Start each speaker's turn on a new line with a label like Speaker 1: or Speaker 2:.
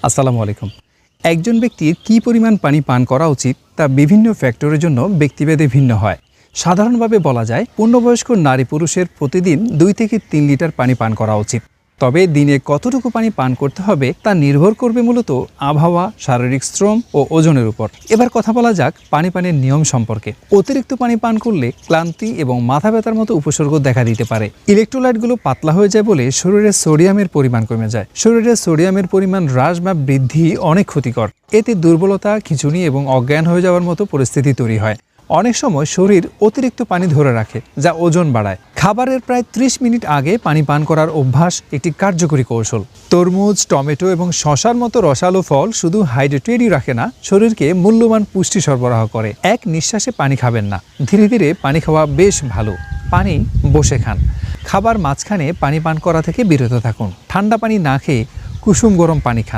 Speaker 1: আসসালামু আলাইকুম। একজন ব্যক্তির কী পরিমাণ পানি পান করা উচিত তা বিভিন্ন ফ্যাক্টরের জন্য ব্যক্তিভেদে ভিন্ন হয়। সাধারণভাবে বলা যায় পূর্ণবয়স্ক নারী পুরুষের প্রতিদিন 2 থেকে 3 লিটার পানি পান করা উচিত। তবে দিনে কতটুকু পানি পান করতে হবে তা নির্ভর করবে মূলত আবহাওয়া, শারীরিক শ্রম ও ওজনের উপর। এবার কথা বলা যাক পানির নিয়ম সম্পর্কে। অতিরিক্ত পানি পান করলে ক্লান্তি এবং মাথা ব্যথার মতো উপসর্গ দেখা দিতে পারে। ইলেকট্রোলাইটগুলো পাতলা হয়ে যায় বলে শরীরে সোডিয়ামের পরিমাণ কমে যায়। শরীরে সোডিয়ামের পরিমাণ হ্রাস বা বৃদ্ধি অনেক ক্ষতিকর। এতে দুর্বলতা, খিঁচুনি এবং অজ্ঞান হয়ে যাওয়ার মতো পরিস্থিতি তৈরি হয়। অনেক সময় শরীর অতিরিক্ত পানি ধরে রাখে, যা ওজন বাড়ায়। খাবারের প্রায় 30 মিনিট আগে পানি পান করার অভ্যাস একটি কার্যকরী কৌশল। তরমুজ, টমেটো এবং শশার মতো রসালো ফল শুধু হাইড্রেটেডই রাখে না, শরীরকে মূল্যবান পুষ্টি সরবরাহ করে। এক নিঃশ্বাসে পানি খাবেন না, ধীরে ধীরে পানি খাওয়া বেশ ভালো। পানি বসে খান। খাবার মাঝখানে পানি পান করা থেকে বিরত থাকুন। ঠান্ডা পানি না খেয়ে কুসুম গরম পানি খান।